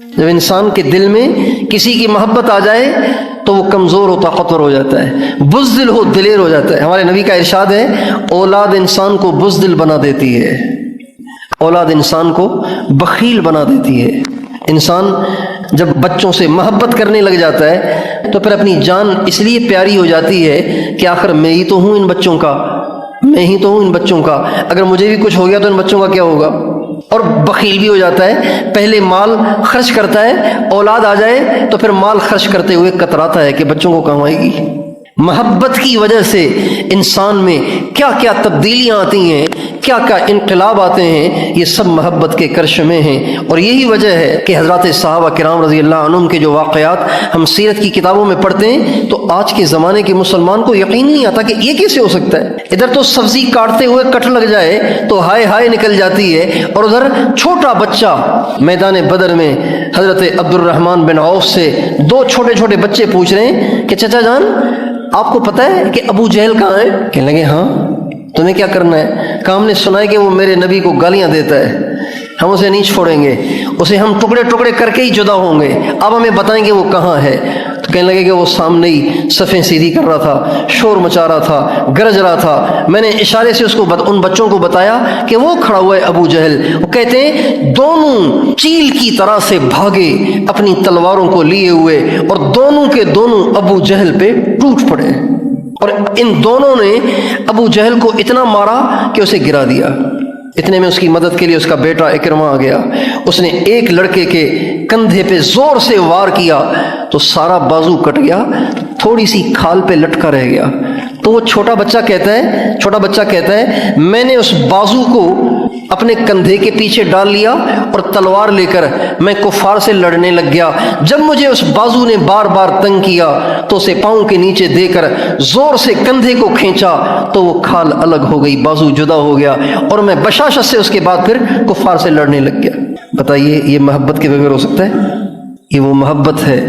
جب انسان کے دل میں کسی کی محبت آ جائے تو وہ کمزور و طاقتور ہو جاتا ہے، بزدل ہو دلیر ہو جاتا ہے۔ ہمارے نبی کا ارشاد ہے اولاد انسان کو بزدل بنا دیتی ہے، اولاد انسان کو بخیل بنا دیتی ہے۔ انسان جب بچوں سے محبت کرنے لگ جاتا ہے تو پھر اپنی جان اس لیے پیاری ہو جاتی ہے کہ آخر میں ہی تو ہوں ان بچوں کا، میں ہی تو ہوں ان بچوں کا، اگر مجھے بھی کچھ ہو گیا تو ان بچوں کا کیا ہوگا؟ اور بخیل بھی ہو جاتا ہے، پہلے مال خرچ کرتا ہے، اولاد آ جائے تو پھر مال خرچ کرتے ہوئے کتراتا ہے کہ بچوں کو کہاں آئے گی۔ محبت کی وجہ سے انسان میں کیا کیا تبدیلیاں آتی ہیں، کیا کیا انقلاب آتے ہیں، یہ سب محبت کے کرشمے ہیں۔ اور یہی وجہ ہے کہ حضرات صحابہ کرام رضی اللہ عنہم کے جو واقعات ہم سیرت کی کتابوں میں پڑھتے ہیں تو آج کے زمانے کے مسلمان کو یقین نہیں آتا کہ یہ کیسے ہو سکتا ہے۔ ادھر تو سبزی کاٹتے ہوئے کٹ لگ جائے تو ہائے ہائے نکل جاتی ہے، اور ادھر چھوٹا بچہ میدان بدر میں حضرت عبد الرحمن بن عوف سے دو چھوٹے چھوٹے بچے پوچھ رہے ہیں کہ چچا جان آپ کو پتہ ہے کہ ابو جہل کہاں ہے؟ کہنے لگے ہاں، تمہیں کیا کرنا ہے؟ کہا ہم نے سنا ہے کہ وہ میرے نبی کو گالیاں دیتا ہے، ہم اسے نہیں چھوڑیں گے، اسے ہم ٹکڑے ٹکڑے کر کے ہی جدا ہوں گے، اب ہمیں بتائیں کہ وہ کہاں ہے۔ تو کہنے لگے کہ وہ سامنے ہی صفیں سیدھی کر رہا تھا، شور مچا رہا تھا، گرج رہا تھا، میں نے اشارے سے اس کو ان بچوں کو بتایا کہ وہ کھڑا ہوا ہے ابو جہل۔ وہ کہتے ہیں دونوں چیل کی طرح سے بھاگے اپنی تلواروں کو لیے ہوئے، اور دونوں کے دونوں ابو جہل پہ ٹوٹ پڑے، اور ان دونوں نے ابو جہل کو اتنا مارا کہ اسے گرا دیا۔ اتنے میں اس کی مدد کے لیے اس کا بیٹا اکرمہ آ گیا، اس نے ایک لڑکے کے کندھے پہ زور سے وار کیا تو سارا بازو کٹ گیا، تھوڑی سی کھال پہ لٹکا رہ گیا۔ تو وہ چھوٹا بچہ کہتا ہے میں نے اس بازو کو اپنے کندھے کے پیچھے ڈال لیا اور تلوار لے کر میں کفار سے لڑنے لگ گیا، جب مجھے اس بازو نے بار بار تنگ کیا تو اسے پاؤں کے نیچے دے کر زور سے کندھے کو کھینچا تو وہ کھال الگ ہو گئی، بازو جدا ہو گیا، اور میں بشاشت سے اس کے بعد پھر کفار سے لڑنے لگ گیا۔ بتائیے یہ محبت کے بغیر ہو سکتا ہے؟ یہ وہ محبت ہے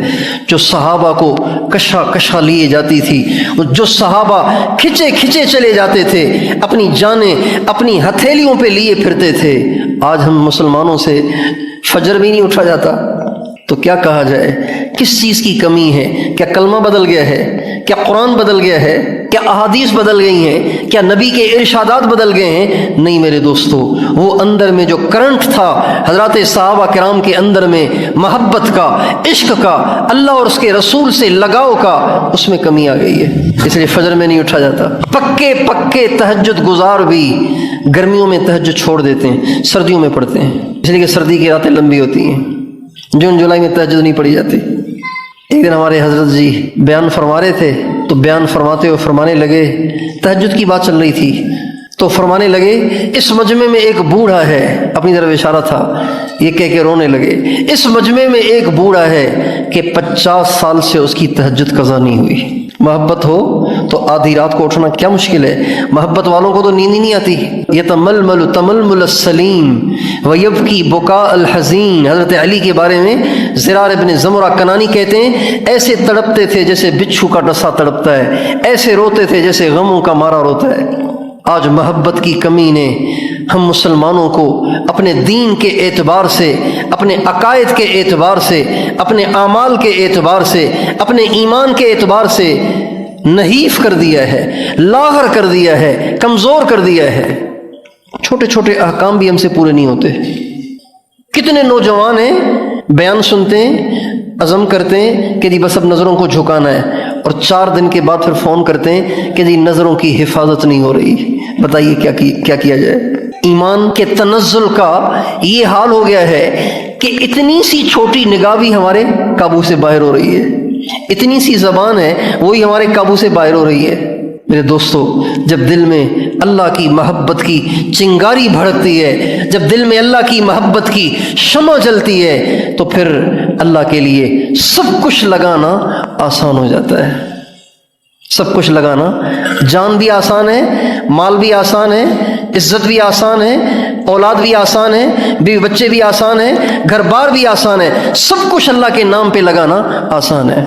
جو صحابہ کو کشا کشا لیے جاتی تھی، جو صحابہ کھچے کھچے چلے جاتے تھے، اپنی جانیں اپنی ہتھیلیوں پہ لیے پھرتے تھے۔ آج ہم مسلمانوں سے فجر بھی نہیں اٹھا جاتا، تو کیا کہا جائے؟ کس چیز کی کمی ہے؟ کیا کلمہ بدل گیا ہے؟ کیا قرآن بدل گیا ہے؟ کیا احادیث بدل گئی ہیں؟ کیا نبی کے ارشادات بدل گئے ہیں؟ نہیں میرے دوستو، وہ اندر میں جو کرنٹ تھا حضرات صحابہ کرام کے اندر میں، محبت کا، عشق کا، اللہ اور اس کے رسول سے لگاؤ کا، اس میں کمی آ گئی ہے، اس لیے فجر میں نہیں اٹھا جاتا۔ پکے پکے تہجد گزار بھی گرمیوں میں تہجد چھوڑ دیتے ہیں، سردیوں میں پڑھتے ہیں، اس لیے کہ سردی کی راتیں لمبی ہوتی ہیں، جون جولائی میں تہجد نہیں پڑھی جاتی۔ ایک دن ہمارے حضرت جی بیان فرما رہے تھے تو بیان فرماتے ہوئے فرمانے لگے، تہجد کی بات چل رہی تھی تو فرمانے لگے اس مجمع میں ایک بوڑھا ہے، اپنی طرف اشارہ تھا، یہ کہہ کے رونے لگے، اس مجمع میں ایک بوڑھا ہے کہ 50 سال سے اس کی تہجد قضا نہیں ہوئی۔ محبت ہو تو آدھی رات کو اٹھنا کیا مشکل ہے؟ محبت والوں کو تو نیند ہی نہیں آتی۔ یتململ تململ السلیم ویبکی بکاء الحزین، حضرت علی کے بارے میں زرار ابن زمرہ کنانی کہتے ہیں ایسے تڑپتے تھے جیسے بچھو کا ڈسا تڑپتا ہے، ایسے روتے تھے جیسے غموں کا مارا روتا ہے۔ آج محبت کی کمی نے ہم مسلمانوں کو اپنے دین کے اعتبار سے، اپنے عقائد کے اعتبار سے، اپنے اعمال کے اعتبار سے، اپنے ایمان کے اعتبار سے نحیف کر دیا ہے، لاغر کر دیا ہے، کمزور کر دیا ہے۔ چھوٹے چھوٹے احکام بھی ہم سے پورے نہیں ہوتے۔ کتنے نوجوان ہیں بیان سنتے ہیں، عزم کرتے ہیں کہ جی بس اب نظروں کو جھکانا ہے، اور 4 دن کے بعد پھر فون کرتے ہیں کہ جی نظروں کی حفاظت نہیں ہو رہی۔ بتائیے کیا کیا جائے؟ ایمان کے تنزل کا یہ حال ہو گیا ہے کہ اتنی سی چھوٹی نگاہ بھی ہمارے قابو سے باہر ہو رہی ہے، اتنی سی زبان ہے وہی ہمارے قابو سے باہر ہو رہی ہے۔ میرے دوستو، جب دل میں اللہ کی محبت کی چنگاری بھڑکتی ہے، جب دل میں اللہ کی محبت کی شمع جلتی ہے تو پھر اللہ کے لیے سب کچھ لگانا آسان ہو جاتا ہے۔ سب کچھ لگانا، جان بھی آسان ہے، مال بھی آسان ہے، عزت بھی آسان ہے، اولاد بھی آسان ہے، بیوی بچے بھی آسان ہے، گھر بار بھی آسان ہے، سب کچھ اللہ کے نام پہ لگانا آسان ہے۔